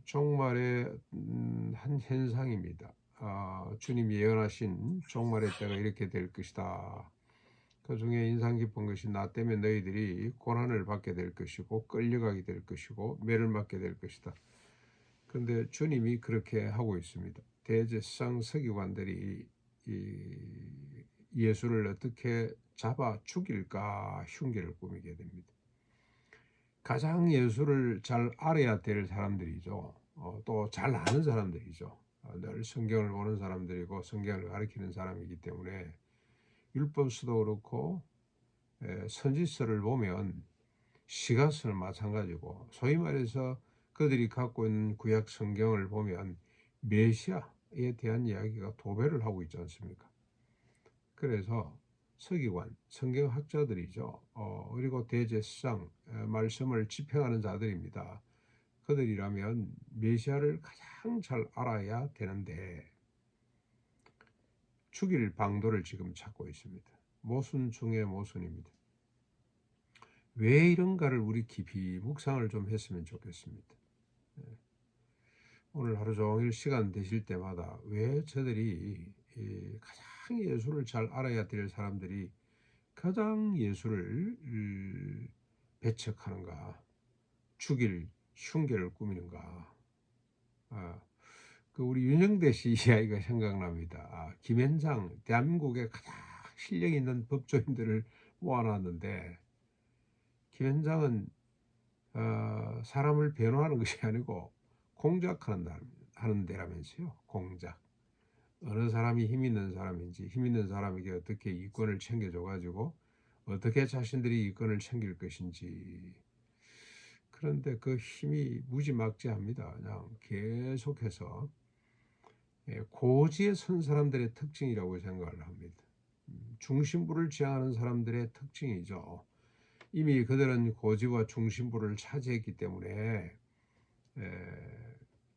종말의 한 현상입니다. 주님이 예언하신 종말의 때가 이렇게 될 것이다. 그 중에 인상 깊은 것이 나 때문에 너희들이 고난을 받게 될 것이고 끌려가게 될 것이고 매를 맞게 될 것이다. 그런데 주님이 그렇게 하고 있습니다. 대제사장 서기관들이 예수를 어떻게 잡아 죽일까 흉계를 꾸미게 됩니다. 가장 예수를 잘 알아야 될 사람들이죠. 또 잘 아는 사람들이죠. 늘 성경을 보는 사람들이고 성경을 가르치는 사람이기 때문에 율법서도 그렇고 선지서를 보면 시가서는 마찬가지고, 소위 말해서 그들이 갖고 있는 구약 성경을 보면 메시아에 대한 이야기가 도배를 하고 있지 않습니까? 그래서 서기관, 성경학자들이죠. 그리고 대제사장, 말씀을 집행하는 자들입니다. 그들이라면 메시아를 가장 잘 알아야 되는데 죽일 방도를 지금 찾고 있습니다. 모순 중의 모순입니다. 왜 이런가를 우리 깊이 묵상을 좀 했으면 좋겠습니다. 오늘 하루 종일 시간 되실 때마다 왜 저들이 가장 예수를 잘 알아야 될 사람들이 가장 예수를 배척하는가, 죽일 흉계를 꾸미는가. 그 우리 윤영대 씨 이야기가 생각납니다. 김현장, 대한민국의 가장 실력 있는 법조인들을 모아놨는데 김현장은 사람을 변호하는 것이 아니고 공작하는 데라면서요. 공작. 어느 사람이 힘 있는 사람인지 힘 있는 사람에게 어떻게 이권을 챙겨줘 가지고 어떻게 자신들이 이권을 챙길 것인지. 그런데 그 힘이 무지막지합니다. 그냥 계속해서 고지에 선 사람들의 특징이라고 생각을 합니다. 중심부를 지향하는 사람들의 특징이죠. 이미 그들은 고지와 중심부를 차지했기 때문에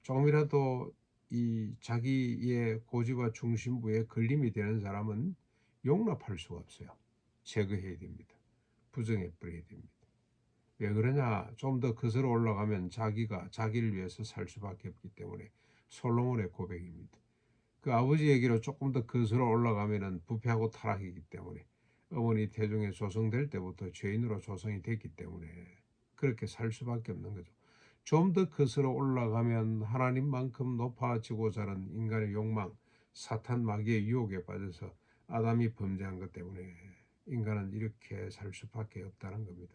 조금이라도 이 자기의 고지와 중심부에 걸림이 되는 사람은 용납할 수가 없어요. 제거해야 됩니다. 부정해 버려야 됩니다. 왜 그러냐? 좀 더 거슬러 올라가면 자기가 자기를 위해서 살 수밖에 없기 때문에. 솔로몬의 고백입니다. 그 아버지 얘기로 조금 더 거슬러 올라가면은 부패하고 타락이기 때문에, 어머니 태중에 조성될 때부터 죄인으로 조성이 됐기 때문에 그렇게 살 수밖에 없는 거죠. 좀 더 거슬러 올라가면 하나님만큼 높아지고자 하는 인간의 욕망, 사탄 마귀의 유혹에 빠져서 아담이 범죄한 것 때문에 인간은 이렇게 살 수밖에 없다는 겁니다.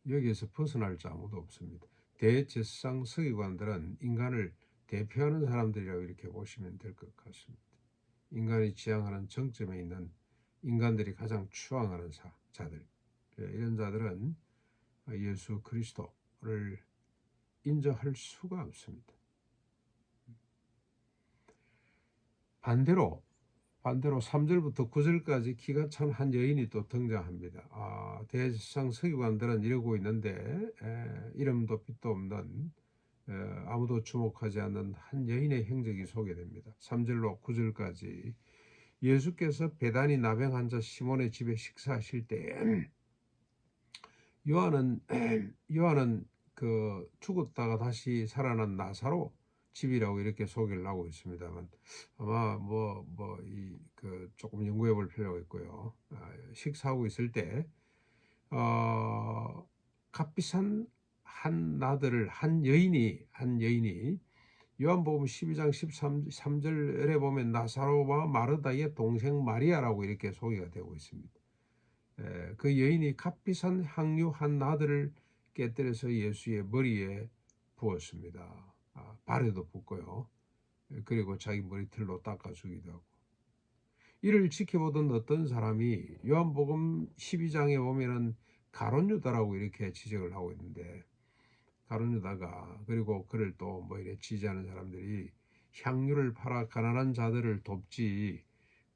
여기에서 벗어날 자 아무도 없습니다. 대제사장 서기관들은 인간을 대표하는 사람들이라고 이렇게 보시면 될 것 같습니다. 인간이 지향하는 정점에 있는 인간들이 가장 추앙하는 자들, 이런 자들은 예수 그리스도를 인정할 수가 없습니다. 반대로 3절부터 9절까지 기가 찬 한 여인이 또 등장합니다. 대제사장 서기관들은 이러고 있는데 이름도 빛도 없는 아무도 주목하지 않는 한 여인의 행적이 소개됩니다. 3절로 9절까지 예수께서 베다니 나병 환자 시몬의 집에 식사하실 때 요한은 그 죽었다가 다시 살아난 나사로 집이라고 이렇게 소개를 하고 있습니다만, 아마 그 조금 연구해 볼 필요가 있고요. 식사하고 있을 때 값비싼 한 여인이 요한복음 12장 13절에 보면 나사로와 마르다의 동생 마리아라고 이렇게 소개가 되고 있습니다. 그 여인이 값비싼 향유 한 나들을 깨뜨려서 예수의 머리에 부었습니다. 발에도 붓고요. 그리고 자기 머리털로 닦아주기도 하고. 이를 지켜보던 어떤 사람이 요한복음 12장에 보면은 가룟 유다라고 이렇게 지적을 하고 있는데, 가룟 유다가, 그리고 그를 또 이래 지지하는 사람들이 향유를 팔아 가난한 자들을 돕지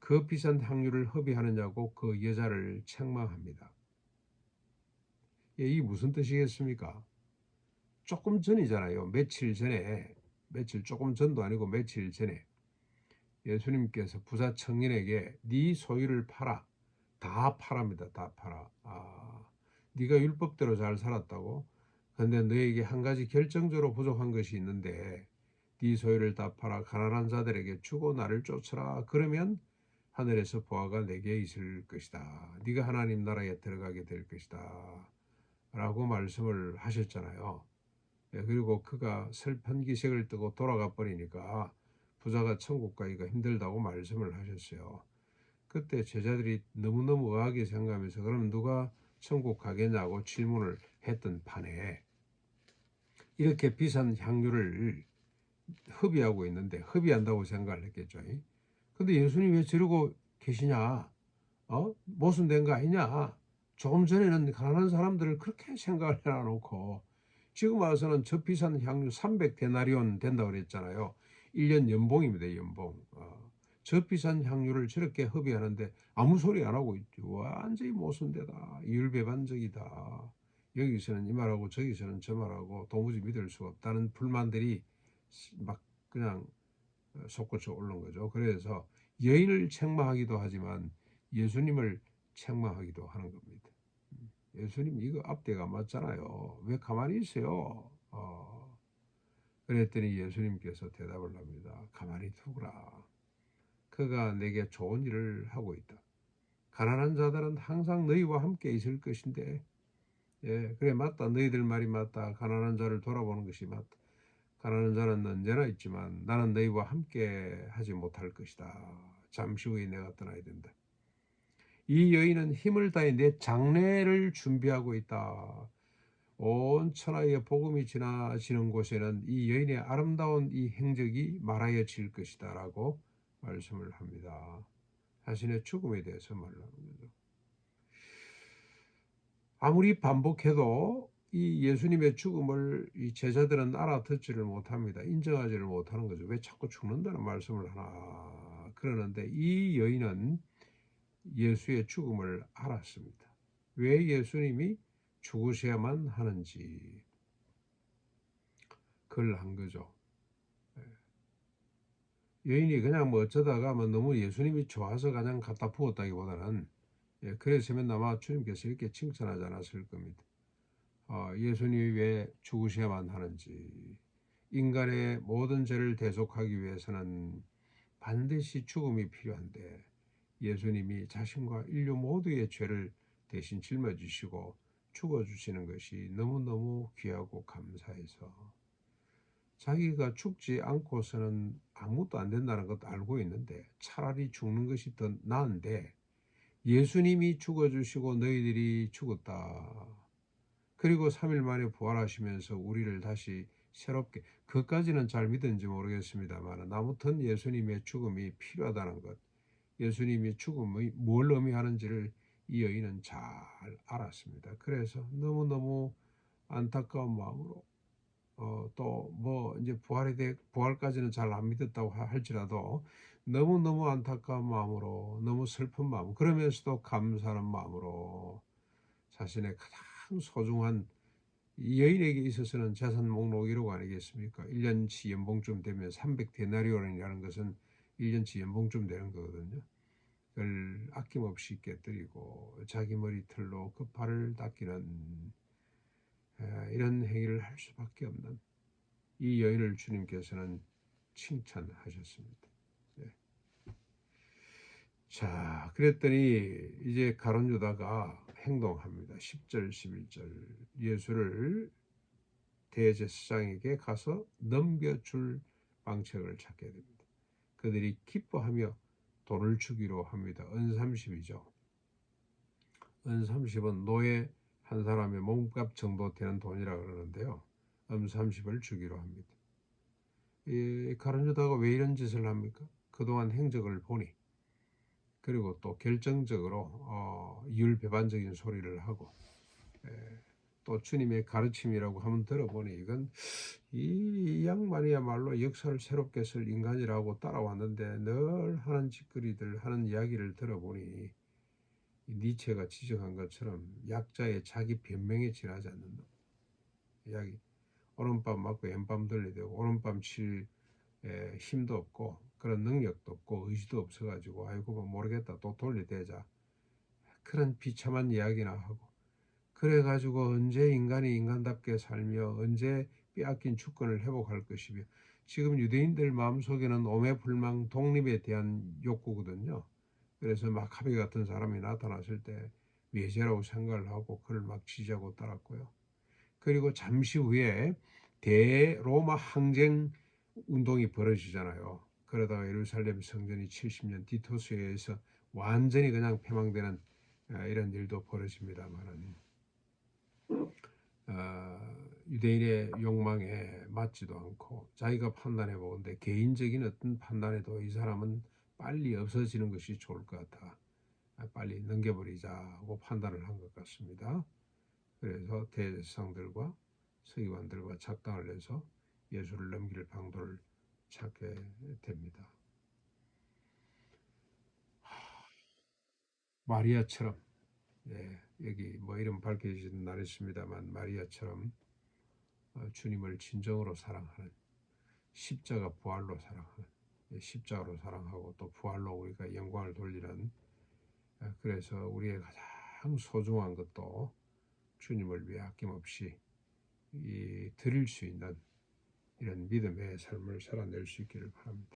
그 비싼 향유를 허비하느냐고 그 여자를 책망합니다. 이게 무슨 뜻이겠습니까? 조금 전이잖아요. 조금 전도 아니고 며칠 전에 예수님께서 부자 청년에게 네 소유를 팔아, 다 팔합니다. 다 팔아. 네가 율법대로 잘 살았다고? 그런데 너에게 한 가지 결정적으로 부족한 것이 있는데 네 소유를 다 팔아 가난한 자들에게 주고 나를 쫓으라. 그러면 하늘에서 보화가 내게 있을 것이다. 네가 하나님 나라에 들어가게 될 것이다. 라고 말씀을 하셨잖아요. 예, 그리고 그가 슬픈 기색을 뜨고 돌아가 버리니까 부자가 천국 가기가 힘들다고 말씀을 하셨어요. 그때 제자들이 너무너무 의아하게 생각하면서 그럼 누가 천국 가겠냐고 질문을 했던 판에 이렇게 비싼 향유를 흡입하고 있는데 흡입한다고 생각을 했겠죠. 근데 예수님이 왜 저러고 계시냐? 모순된 거 아니냐? 조금 전에는 가난한 사람들을 그렇게 생각을 해놔놓고 지금 와서는 저 비싼 향유 300데나리온 된다고 그랬잖아요. 1년 연봉입니다. 연봉. 저 비싼 향유를 저렇게 흡입하는데 아무 소리 안 하고 있죠. 완전히 모순되다. 이율배반적이다. 여기서는 이 말하고 저기서는 저 말하고 도무지 믿을 수가 없다는 불만들이 막 그냥 솟구쳐 오른 거죠. 그래서 여인을 책망하기도 하지만 예수님을 책망하기도 하는 겁니다. 예수님 이거 앞뒤가 맞잖아요. 왜 가만히 있어요? 그랬더니 예수님께서 대답을 합니다. 가만히 두거라. 그가 내게 좋은 일을 하고 있다. 가난한 자들은 항상 너희와 함께 있을 것인데, 예, 그래 맞다. 너희들 말이 맞다. 가난한 자를 돌아보는 것이 맞다. 가난한 자는 언제나 있지만 나는 너희와 함께 하지 못할 것이다. 잠시 후에 내가 떠나야 된다. 이 여인은 힘을 다해 내 장례를 준비하고 있다. 온 천하의 복음이 지나지는 곳에는 이 여인의 아름다운 이 행적이 말하여질 것이다 라고 말씀을 합니다. 자신의 죽음에 대해서 말하는 거죠. 아무리 반복해도 이 예수님의 죽음을 이 제자들은 알아듣지를 못합니다. 인정하지를 못하는 거죠. 왜 자꾸 죽는다는 말씀을 하나. 그러는데 이 여인은 예수의 죽음을 알았습니다. 왜 예수님이 죽으셔야만 하는지 그걸 한 거죠. 여인이 그냥 뭐 어쩌다가 뭐 너무 예수님이 좋아서 그냥 갖다 부었다기보다는 그랬으면 아마 주님께서 이렇게 칭찬하지 않았을 겁니다. 예수님이 왜 죽으셔야만 하는지 인간의 모든 죄를 대속하기 위해서는 반드시 죽음이 필요한데 예수님이 자신과 인류 모두의 죄를 대신 짊어지시고 죽어주시는 것이 너무너무 귀하고 감사해서 자기가 죽지 않고서는 아무것도 안 된다는 것도 알고 있는데 차라리 죽는 것이 더 나은데 예수님이 죽어주시고 너희들이 죽었다. 그리고 3일 만에 부활하시면서 우리를 다시 새롭게 그까지는 잘 믿은지 모르겠습니다만 아무튼 예수님의 죽음이 필요하다는 것 예수님이 죽음이 뭘 의미하는지를 이 여인은 잘 알았습니다. 그래서 너무너무 안타까운 마음으로 또 뭐 이제 부활까지는 잘 안 믿었다고 할지라도 너무너무 안타까운 마음으로 너무 슬픈 마음 그러면서도 감사하는 마음으로 자신의 가장 소중한 이 여인에게 있어서는 재산 목록 1호 아니겠습니까? 1년치 연봉쯤 되면 300데나리온이라는 것은 1년치 연봉쯤 되는 거거든요. 그걸 아낌없이 깨뜨리고 자기 머리털로 그 발을 닦이는 이런 행위를 할 수밖에 없는 이 여인을 주님께서는 칭찬하셨습니다. 네. 자, 그랬더니 이제 가룟 유다가 행동합니다. 10절, 11절 예수를 대제사장에게 가서 넘겨줄 방책을 찾게 됩니다. 그들이 기뻐하며 돈을 주기로 합니다. 은 30이죠. 은 30은 노예 한 사람의 몸값 정도 되는 돈이라 그러는데요. 은 30을 주기로 합니다. 이 가룟 유다가 왜 이런 짓을 합니까? 그동안 행적을 보니 그리고 또 결정적으로 이율배반적인 소리를 하고 또 주님의 가르침이라고 한번 들어보니 이건 이 양반이야말로 역사를 새롭게 쓸 인간이라고 따라왔는데 늘 하는 짓거리들 하는 이야기를 들어보니 니체가 지적한 것처럼 약자의 자기 변명에 지나지 않는다. 이야기 오른밤 맞고 왼밤 들리대고 오른밤 칠 힘도 없고 그런 능력도 없고 의지도 없어가지고 아이고 뭐 모르겠다 또 돌려대자 그런 비참한 이야기나 하고 그래가지고 언제 인간이 인간답게 살며 언제 빼앗긴 주권을 회복할 것이며, 지금 유대인들 마음속에는 오매불망 독립에 대한 욕구거든요. 그래서 마카베 같은 사람이 나타났을 때 외제라고 생각을 하고 그를 막 지지하고 따랐고요. 그리고 잠시 후에 대로마 항쟁 운동이 벌어지잖아요. 그러다가 예루살렘 성전이 70년 디토스에 의해서 완전히 그냥 패망되는 이런 일도 벌어집니다만은, 유대인의 욕망에 맞지도 않고 자기가 판단해 보건대 개인적인 어떤 판단에도 이 사람은 빨리 없어지는 것이 좋을 것 같아, 빨리 넘겨버리자 하고 판단을 한 것 같습니다. 그래서 대제사장들과 서기관들과 작당을 해서 예수를 넘길 방도를 찾게 됩니다. 마리아처럼, 여기 뭐 이름 밝혀지는 날이었습니다만, 마리아처럼 주님을 진정으로 사랑하는, 십자가 부활로 사랑하는, 십자가로 사랑하고 또 부활로 우리가 영광을 돌리는, 그래서 우리의 가장 소중한 것도 주님을 위해 아낌없이 드릴 수 있는 이런 믿음의 삶을 살아낼 수 있기를 바랍니다.